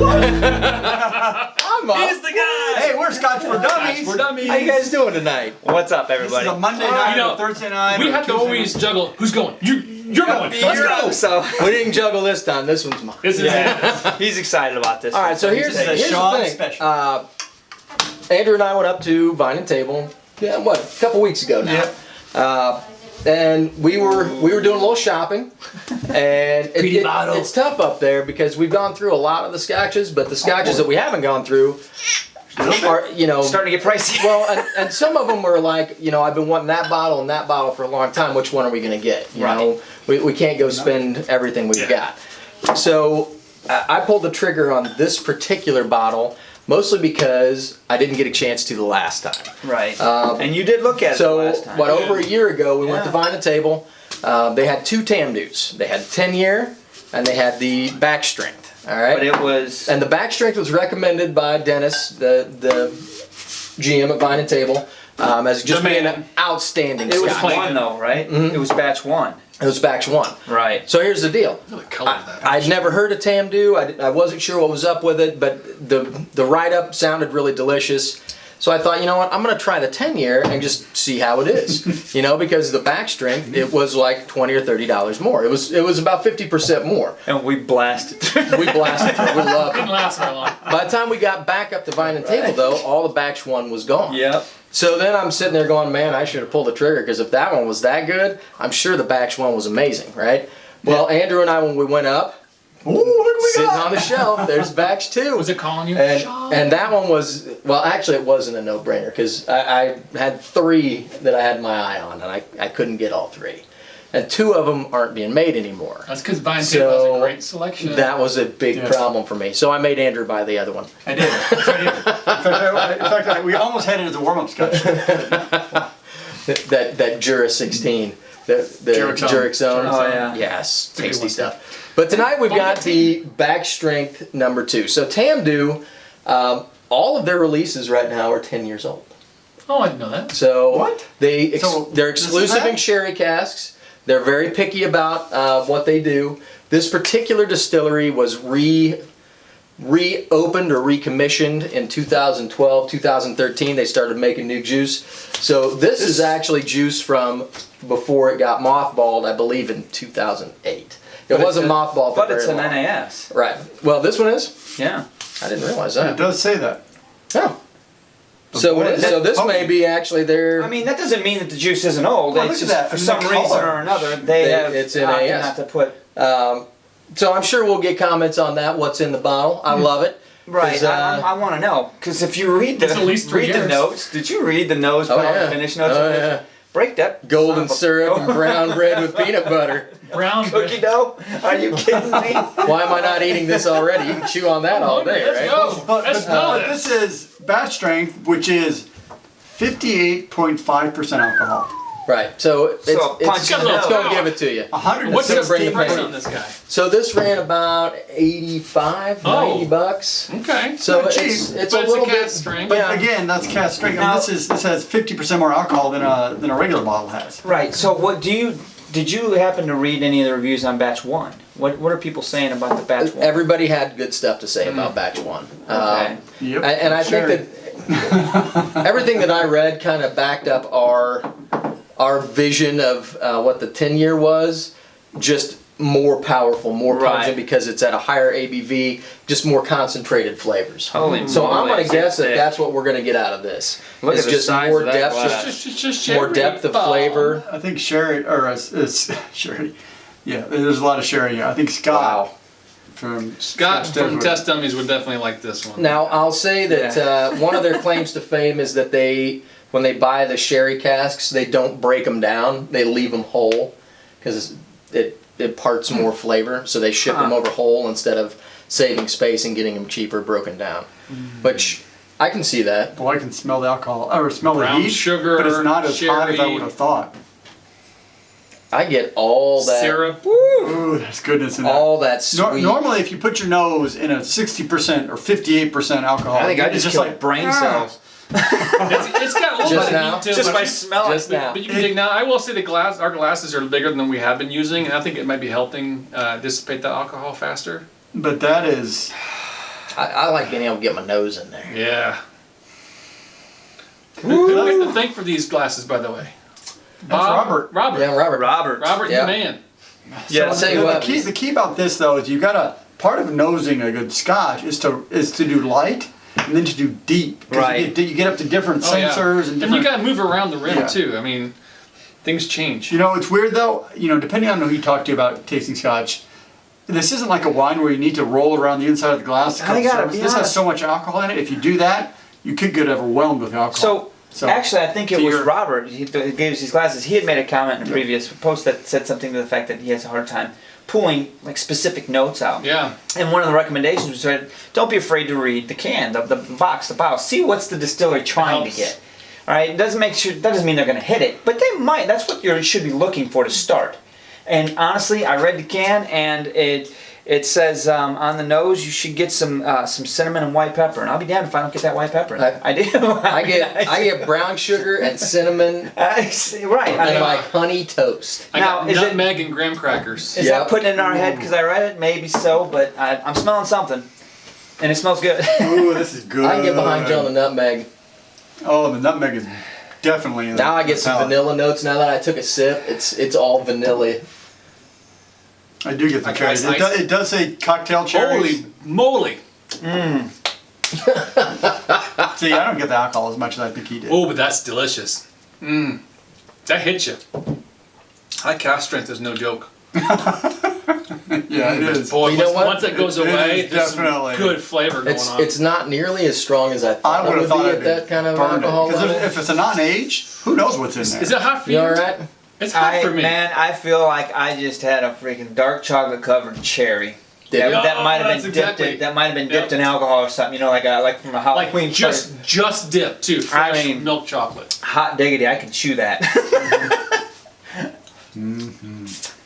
I'm up. He's the guy. Hey, we're Scotch for Dummies. How you guys doing tonight? What's up, This everybody? is a Monday night or Thursday night. We or had to Tuesday always night. juggle. Who's going? You're going. Let's go. So We didn't juggle this time. This one's mine. This is he's excited about this. All right, so here's a the Sean thing. special. Andrew and I went up to Vine and Table. Yeah, what? A couple weeks ago now. Yep. And we were doing a little shopping, and it's tough up there because we've gone through a lot of the scotches, but the scotches that we haven't gone through are, starting to get pricey. well, and some of them were like, I've been wanting that bottle and that bottle for a long time. Which one are we going to get? You know, we can't go spend everything we've got. So I pulled the trigger on this particular bottle. Mostly because I didn't get a chance to the last time. Right. And you did look at it the last time. Over a year ago, we went to Vine and Table. They had two Tamdhus. They had 10-year and they had the back strength. All right. But it was. And the back strength was recommended by Dennis, the GM at Vine and Table, as just being an outstanding It was Scotch. one though, right? It was batch one. It was batch one. Right. So here's the deal. the color of that. I'd never heard of Tamdhu. I wasn't sure what was up with it, but the write-up sounded really delicious. So I thought, you know what, I'm going to try the 10-year and just see how it is. Because the back strength, it was like $20 or $30 more. It was about 50% more. And we blasted. We blasted it. We loved Didn't it. last very long. By the time we got back up to Vine and Table, though, all the batch one was gone. Yep. So then I'm sitting there going, man, I should have pulled the trigger because if that one was that good, I'm sure the batch one was amazing, right? Well, Andrew and I, when we went up, Ooh, look what we sitting got. on the shelf, there's batch two. Was it calling you? And that one was, well, actually it wasn't a no-brainer because I had three that I had my eye on and I couldn't get all three. And two of them aren't being made anymore. That's because Vine and Table has a great selection. That was a big problem for me. So I made Andrew buy the other one. I did. In fact, we almost had it as a warm-up Scotch. that Jura 16. The Jurek Zone. Oh, yeah. Yes, tasty stuff. But tonight we've got the back strength number 2. So Tamdhu, all of their releases right now are 10 years old. Oh, I didn't know that. So What? they're this is exclusive that? in sherry casks. They're very picky about what they do. This particular distillery was reopened or recommissioned in 2012, 2013. They started making new juice. So this is actually juice from before it got mothballed, I believe in 2008. It wasn't mothballed for But very it's an long. NAS. Right. Well, this one is? Yeah. I didn't realize It that. does say that. Oh. So this may be actually their... I mean, that doesn't mean that the juice isn't old. Well, It's look at just that. for I mean, some the reason color. or another, they have it's in opted AS. not to put. So I'm sure we'll get comments on that, what's in the bottle. I love it. Right, 'Cause, I want to know because if you read the It's at least 3 read the years. notes, did you read the nose Oh, palm yeah. finish notes? Oh, yeah. Break that Golden son of a- syrup and brown bread with peanut butter. Brown cookie dough. Are you kidding me? Why am I not eating this already? You can chew on that all day, Let's right? go. Let's smell But this. this is batch strength, which is 58.5% alcohol. Right. So it's punch in the it's nose. going to give it to you. What's the 160 price on this guy? So this ran about 85, Oh. $90. Okay. So Not cheap, it's But a it's a little cast bit. strength. But Yeah. again, that's cast strength. Now- This has 50% more alcohol than a regular bottle has. Right. So what did you happen to read any of the reviews on batch one? What are people saying about the batch one? Everybody had good stuff to say about batch one. Okay. Yep. And I think that everything that I read kind of backed up our vision of what the 10-year was, just more powerful, more pungent Right. because it's at a higher ABV, just more concentrated flavors. Holy So I'm moly, going to guess that thick. that's what we're going to get out of this. Look It's at the just size more of that depth, glass. Just more depth of flavor. I think sherry, or it's sherry. Yeah, there's a lot of sherry here. I think Scott Wow. from Scott from Desert. Test Dummies would definitely like this one. Now I'll say that one of their claims to fame is that when they buy the sherry casks, they don't break them down; they leave them whole because it imparts more flavor. So they ship them over whole instead of saving space and getting them cheaper broken down. Which I can see that. Boy, I can smell the alcohol, or smell Brown the heat, sugar, but it's not as hot as I sherry. would have thought. I get all that Syrup. Ooh, there's goodness in that. all that sweet. Normally, if you put your nose in a 60% or 58% alcohol, I think I it's just just killed like brain cells. It's got a little Just bit now? of heat to it. Just but by smelling. Just now. But you can dig now. I will say our glasses are bigger than we have been using, and I think it might be helping dissipate the alcohol faster. But that is I like being able to get my nose in there. Yeah. Who do we have to thank for these glasses, by the way? Robert. Robert. Yeah, Robert. Robert, Yeah. the man. Yeah, I'll tell you what. The key about this though is you gotta, part of nosing a good Scotch is to do light and then to do deep. 'Cause Right. You get up to different Oh, yeah. sensors and And different. you gotta move around the rim Yeah. too. I mean, things change. You know, it's weird though, depending on who you talk to about tasting Scotch, this isn't like a wine where you need to roll around the inside of the glass. I gotta be This has honest. so much alcohol in it. If you do that, you could get overwhelmed with alcohol. So actually, I think it so was you're- Robert. He gave us these glasses. He had made a comment in a previous post that said something to the fact that he has a hard time pulling like specific notes out. Yeah. And one of the recommendations was that don't be afraid to read the can, the box, the bottle. See what's the distillery trying to Helps. get. All right, it doesn't mean they're going to hit it, but they might. That's what you should be looking for to start. And honestly, I read the can, and it says on the nose you should get some cinnamon and white pepper, and I'll be damned if I don't get that white pepper. I do. I get brown sugar and cinnamon right. and like honey toast. I Now, got is it- nutmeg and graham crackers. Is Yep. that putting it in our head because I read it? Maybe so, but I'm smelling something, and it smells good. Ooh, this is good. I can get behind you on the nutmeg. Oh, the nutmeg is definitely in Now I get some palate. vanilla notes. Now that I took a sip, it's all vanilla. I do get the Like cherries. ice. It does say cocktail cherries. Holy moly. See, I don't get the alcohol as much as I think he did. Oh, but that's delicious. Mmm. That hits you. High calf strength is no joke. Yeah, it is. Boy, You know what? once that goes It away, is there's some definitely. good flavor going on. It's not nearly as strong as I thought I it would would have thought be I'd at that kind of burned it. alcohol Because level. if it's a non-age, who knows what's in there? Is it hot for You you? alright? It's hot for me. Man, I feel like I just had a freaking dark chocolate covered cherry. Did That, you? that might have that's been exactly- dipped. That might have been Yep. dipped in alcohol or something. Like from a Like Halloween just dip too. Fresh mean- milk chocolate. hot diggity. I can chew that.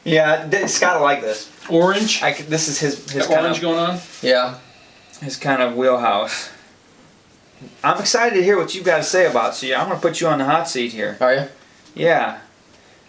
Yeah, Scott will like this. Orange. This is his Got kind orange of going on. Yeah. his kind of wheelhouse. I'm excited to hear what you've got to say about it. So I'm going to put you on the hot seat here. Are you? Yeah.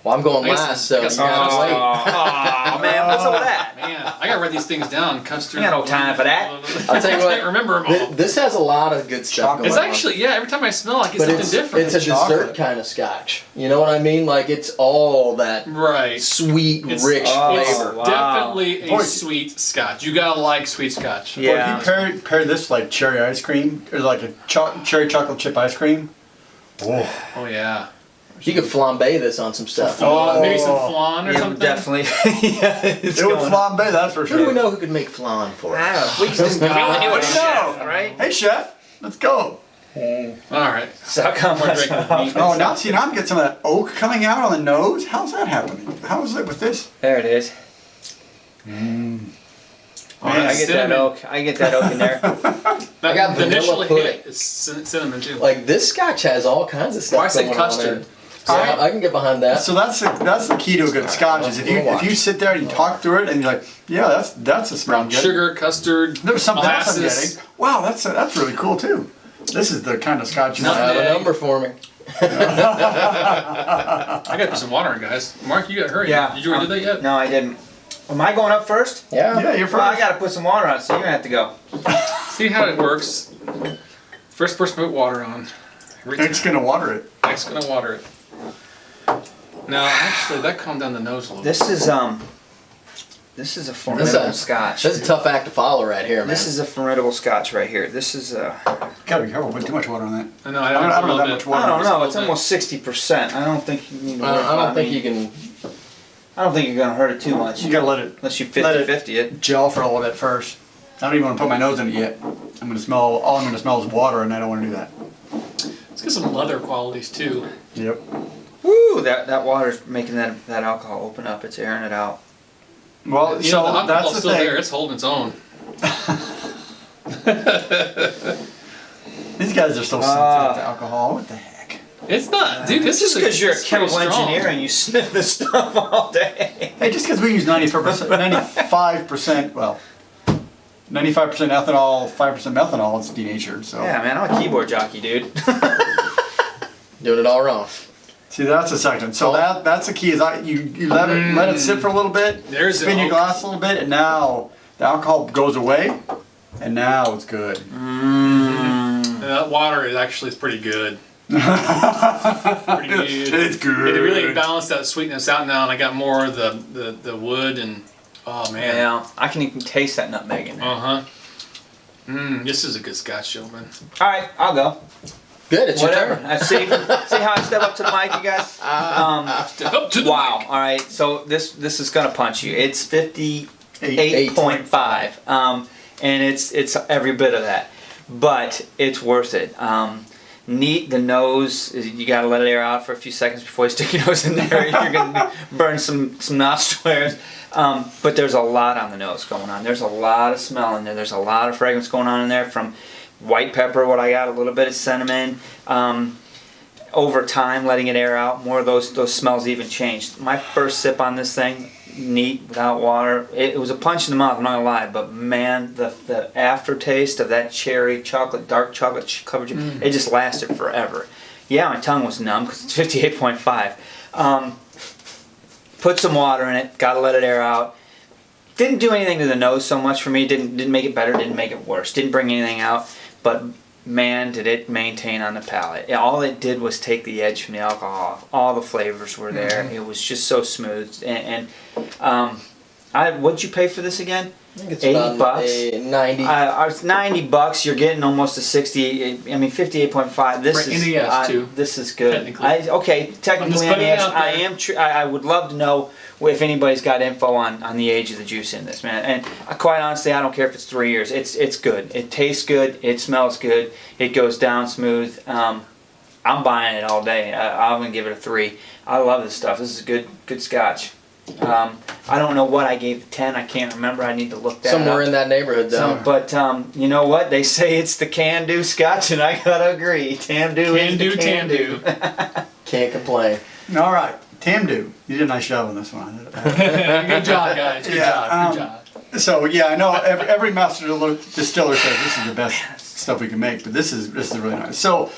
Well, I'm going I guess- last, so I you guess- gotta wait. Oh, man, what's up with that? Man, I gotta write these things down. Custard. We got no time for that. I'll tell you I what. can't remember them all. This has a lot of good stuff going It's on. actually, yeah, every time I smell, I get But something it's different. a dessert Chocolate. kind of scotch. You know what I mean? Like it's all that Right. sweet, It's- rich It's flavor. wow. definitely a Boy. sweet scotch. You gotta like sweet scotch. Well, Yeah. if you pair this like cherry ice cream, or like a cherry chocolate chip ice cream. Oh, Oh yeah. You could flambe this on some stuff. Oh. Maybe some flan or Yeah, something. definitely. Yeah, it's it would going- flambe, that's for Who do we sure. know who could make flan for I us? don't know. We can just God. really do What it, do you chef, know? right? Hey chef, let's go. All right. So come More on. drink with me. Oh, now see, now I'm getting some of that oak coming out on the nose. How's that happening? How is it with this? There it is. Oh, I that's get cinnamon. that oak. I get that oak in there. That I got the vanilla initial pudding. hit is cinnamon too. Like this scotch has all kinds of stuff Why say going custard? on there. So I can get behind that. So that's the key to a good scotch is we'll watch. if you sit there and you talk through it and you're like, yeah, that's a smell Brown good. sugar, custard, There's something else I'm molasses. getting. Wow, that's really cool too. This is the kind of scotch you No. want. Have a Nutmeg. number for me. I gotta put some water in, guys. Mark, you gotta hurry. Yeah. Did you already do that yet? No, I didn't. Am I going up first? Yeah. Yeah, you're Well, I first. got to put some water on, so you're going to have to go. See how it works. First person to put water on. Every time. It's gonna water it. Next gonna water it. No, actually, that calmed down the nose a little. This is a formidable scotch. That's a tough act to follow right here, man. This is a formidable scotch right here. This is a... Gotta be careful. Put too much water on that. I know. I don't know that much water. I don't know. Just It's a little almost 60%. I don't think you need to worry I about don't think me. you can. I don't think you're going to hurt it too much. You gotta let it Unless you let it 50-50 it. gel for a little bit first. I don't even want to put my nose in it yet. I'm gonna smell. All I'm gonna smell is water, and I don't want to do that. It's got some leather qualities too. Yep. Woo! That water's making that alcohol open up. It's airing it out. Well, You so know, the that's alcohol's the still thing. there. It's holding its own. These guys are so sensitive to alcohol. What the heck? It's not, dude. This Just is because you're a it's pretty chemical strong. engineer and you sniff this stuff all day. Hey, just because we use 95%, well, 95% ethanol, 5% methanol, it's denatured. So Yeah, man, I'm a keyboard jockey, dude. Doing it all wrong. see, that's the second. So that's the key. Is you let it sit for a little bit. There's spin the your oak. glass a little bit, and now the alcohol goes away, And now it's good. And that water is actually pretty good. Pretty good. It's good. It really balanced that sweetness out now, and I got more of the wood and oh man. Yeah, I can even taste that nutmeg in there. This is a good Scotch, gentlemen. All right, I'll go. Good, it's Whatever. your turn. I see how I step up to the mic, you guys? Step up to the Wow. mic. All right. So this is gonna punch you. It's 58.5. And it's every bit of that, but it's worth it. Neat. The nose. You gotta let it air out for a few seconds before you stick your nose in there. You're gonna burn some nostril hairs. But there's a lot on the nose going on. There's a lot of smell in there. There's a lot of fragrance going on in there from white pepper, what I got, a little bit of cinnamon. Over time, letting it air out, more of those smells even changed. My first sip on this thing, neat, without water. It was a punch in the mouth, I'm not gonna lie, but man, the aftertaste of that cherry chocolate, dark chocolate covered, it just lasted forever. Yeah, my tongue was numb because it's 58.5. Put some water in it, gotta let it air out. Didn't do anything to the nose so much for me, didn't make it better, didn't make it worse, didn't bring anything out, but man, did it maintain on the palate. All it did was take the edge from the alcohol. All the flavors were there. It was just so smooth. What'd you pay for this again? I think it's 80 about bucks. 90. It's $90. You're getting almost a 60. I mean, 58.5. This For is NES too. This is good. Technically. Okay, technically putting it NES. out there. I am. I would love to know if anybody's got info on the age of the juice in this, man. And quite honestly, I don't care if it's 3 years. It's good. It tastes good. It smells good. It goes down smooth. I'm buying it all day. I'm gonna give it a 3. I love this stuff. This is good Scotch. I don't know what I gave the 10. I can't remember. I need to look that Somewhere up. in that neighborhood, though. But you know what? They say it's the can-do Scotch, and I gotta agree. Tamdhu is the can-do. Can't complain. All right, Tamdhu. You did a nice job on this one. Good job, guys. Good job. Good job. So yeah, I know every master distiller says this is the best stuff we can make, but this is really nice. So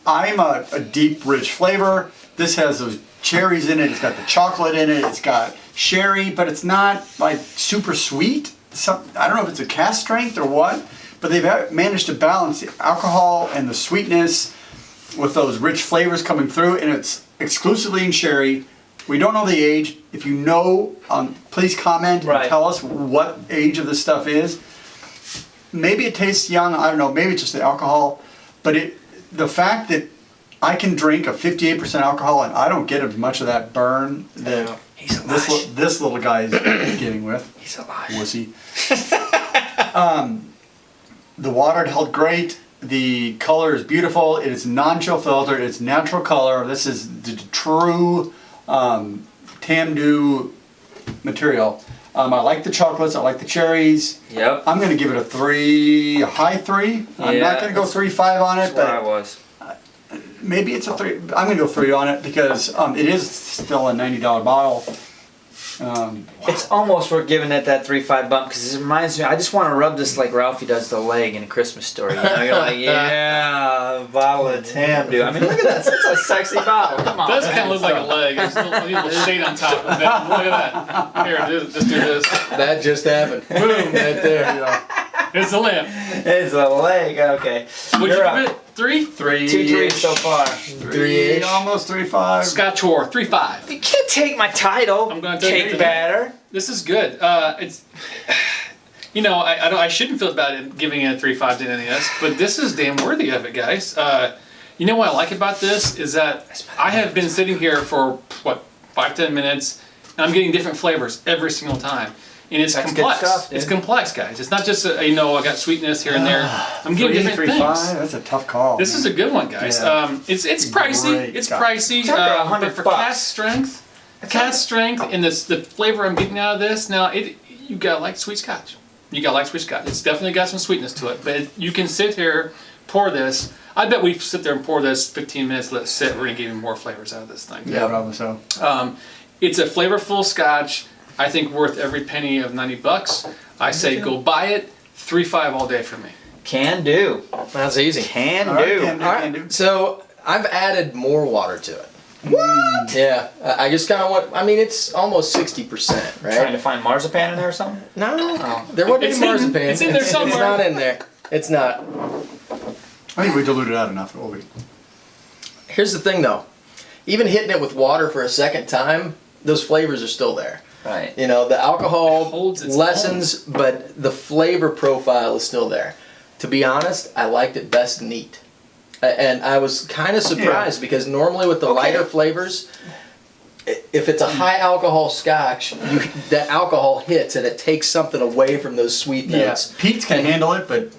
I'm a deep, rich flavor. This has those cherries in it. It's got the chocolate in it. It's got sherry, but it's not like super sweet. I don't know if it's a cask strength or what, but they've managed to balance the alcohol and the sweetness with those rich flavors coming through, and it's exclusively in sherry. We don't know the age. If you know, please comment and tell us what age of this stuff is. Maybe it tastes young. I don't know. Maybe it's just the alcohol, but the fact that I can drink a 58% alcohol and I don't get as much of that burn that this little guy is getting with. He's a liar. Wussy. The water held great. The color is beautiful. It is non-chill filtered. It's natural color. This is the true Tamdhu material. I like the chocolates. I like the cherries. Yep. I'm going to give it a 3, a high 3. I'm not going to go 3.5 on it, That's where I but was. maybe it's a 3. I'm going to go 3 on it because it is still a $90 bottle. It's almost worth giving it that 3.5 bump because it reminds me. I just want to rub this like Ralphie does the leg in A Christmas Story. You know, you're like, yeah, a bottle of Tamdhu. I mean, look at that. It's a sexy bottle. Come on. It does kind of look like a leg. There's a little shade on top of it. Look at that. Here, just do this. That just happened. Boom, right there. It's a limp. It's a leg. Okay. Would you give it 3? 3. 2 3 so far. 3, almost 3.5. Scotch War, 3.5. You can't take my title. I'm gonna take Cake it. batter. This is good. It's, you know, I shouldn't feel bad in giving it a 3.5 to NES, but this is damn worthy of it, guys. You know what I like about this is that I have been sitting here for 5-10 minutes, and I'm getting different flavors every single time. And it's complex. Good stuff, dude. It's complex, guys. It's not just I got sweetness here and there. I'm getting different 3.5. things. That's a tough call. This is a good one, guys. Yeah. It's pricey. Great It's stuff. pricey. It's under But for $100. cask strength, and the flavor I'm getting out of this now, you gotta like sweet scotch. You gotta like sweet scotch. It's definitely got some sweetness to it. But you can sit here, pour this. I bet we sit there and pour this 15 minutes, let it sit. We're gonna get even more flavors out of this thing. Yeah, probably so. It's a flavorful scotch. I think worth every penny of $90. I say go buy it. 3.5 all day for me. Can do. That's easy. Can All right, do. can do. All right, so I've added more water to it. What? Yeah, I just kind of want. I mean, it's almost 60%, right? Trying to find marzipan in there or something? No, Oh. there wasn't It's any hidden. marzipan. It's in there somewhere. It's not in there. It's not. I think we diluted out enough. Will we? Here's the thing, though. Even hitting it with water for a second time, those flavors are still there. Right. You know, the alcohol holds its lessens, but the flavor profile is still there. To be honest, I liked it best neat. And I was kind of surprised because normally with the lighter flavors, if it's a high alcohol scotch, that alcohol hits and it takes something away from those sweet notes. Yeah. Pete's can handle it, but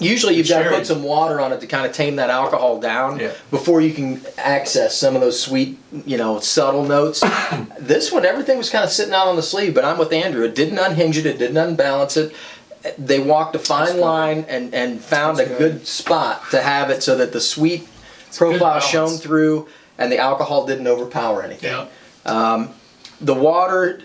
Usually you've got to Sherry. put some water on it to kind of tame that alcohol down before you can access some of those sweet, subtle notes. This one, everything was kind of sitting out on the sleeve, but I'm with Andrew. It didn't unhinge it. It didn't unbalance it. They walked a fine line and found a good spot to have it so that the sweet profile shone through and the alcohol didn't overpower anything. Yeah. The water,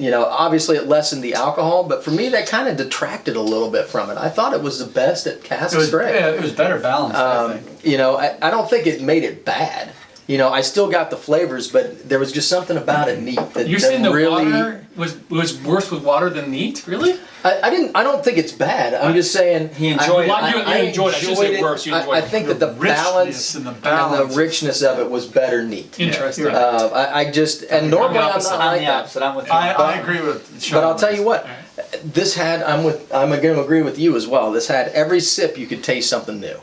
obviously it lessened the alcohol, but for me that kind of detracted a little bit from it. I thought it was the best at cask strength. it was better balanced, I think. I don't think it made it bad. I still got the flavors, but there was just something about it neat that You're saying the really water was worse with water than neat? Really? I don't think it's bad. I'm just saying He enjoyed it. You enjoyed it. I shouldn't say worse. You enjoyed I it. think that the balance and the and balance. the richness of it was better neat. Interesting. I just and normally I'm not I'm like the that. opposite. I'm with you. I agree with Sean. But I'll tell you what, this had I'm going to agree with you as well. This had every sip you could taste something new.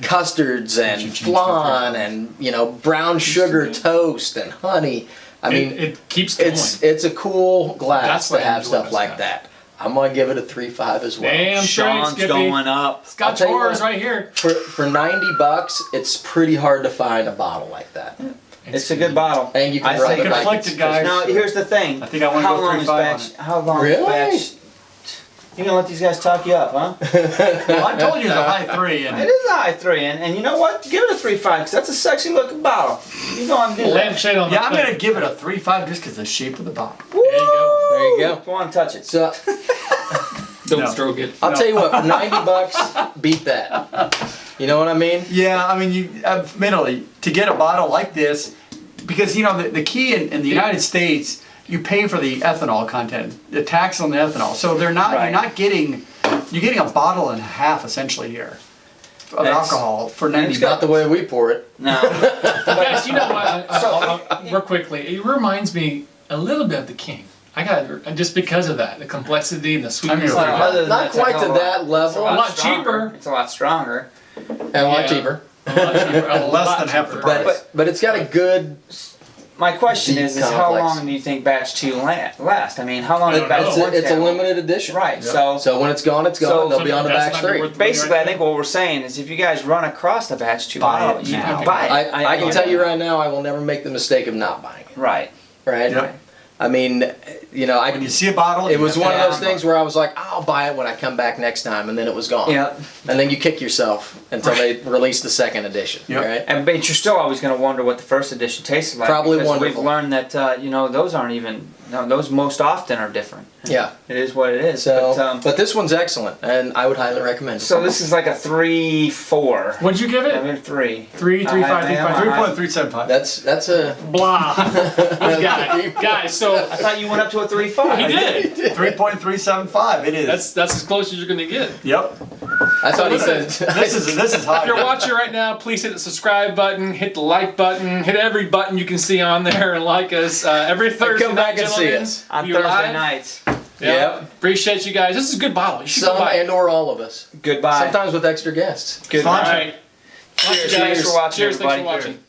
Custards and flan and brown sugar toast and honey. I mean, it keeps going. it's a cool glass That's to what I have enjoy stuff about like Scotch. that. I'm gonna give it a 3.5 as well. Damn straight, Sean's Skippy. going up. Scotch I'll tell you horrors what. right here. For $90, it's pretty hard to find a bottle like that. It's a good bottle. And you can I run say the conflicted, guys. Now here's the thing. I think I wanna How go long is 3.5 on batch? it. How long Really? is batch? You gonna let these guys talk you up, huh? Well, I told you it's a high 3. It And is a high 3, and you know what? Give it a 3.5 because that's a sexy looking bottle. You know I'm doing that. Lampshade on the yeah, I'm plate. going to give it a 3.5 just because of the shape of the bottle. There you go. There you go. Go on, touch it. So Don't No. stroke it. I'll tell you what, for $90, beat that. You know what I mean? Yeah, I mean, admittedly, to get a bottle like this, because, the key in the United States, you pay for the ethanol content, the tax on the ethanol. So you're getting a bottle and a half essentially here of That's- alcohol for It's $90. not the way we pour it. No. Guys, you know what? Real quickly, it reminds me a little bit of the King. I got just because of that, the complexity and the sweetness. I mean, of it. Other than Not that's a quite hell to of a that level. A lot stronger. cheaper. It's a lot stronger. And a lot Yeah. cheaper. A lot cheaper. A Less lot than half the cheaper. price. But it's got a good. My question Deep is how complex. long do you think batch 2 last? I mean, how long I did don't batch know. It's 1 a limited edition. Right. Yeah. So when it's gone, it's gone. So- They'll be on the That's back not street. worth- Basically, I think what we're saying is if you guys run across the batch 2 Buy bottle, it you now. buy it. I can tell you right now, I will never make the mistake of not buying it. Right. Right? Yep. I mean, When you see a bottle, it was you one of have those to things where I was like, I'll buy it when I come back next time, and then it was gone. Yep. And then you kick yourself until they release the second edition. Yep. Right? But you're still always going to wonder what the first edition tasted like. Probably because wonderful. We've learned that those aren't even. No, those most often are different. Yeah. It is what it is. So, but this one's excellent, and I would highly recommend it. So this is like a 3-4. What'd you give I it? mean 3. 3, 3, 5, 3, 5. 3.375. That's a Blah. This guy. Guys, so I thought you went up to a 3.5. he did. 3.375. It is. That's as close as you're gonna get. Yep. I thought he said This is hot. If you're watching right now, please hit the subscribe button, hit the like button, hit every button you can see on there, and like us every Thursday. come back night, and see gentlemen. us. On We're Thursday live. nights. Yeah. Yep. Appreciate you guys. This is a good bottle. You should go some buy it. and or all of us. Goodbye. Sometimes with extra guests. Goodbye. All right. Cheers. Guys. Thanks for watching, Cheers. Thanks everybody. for watching.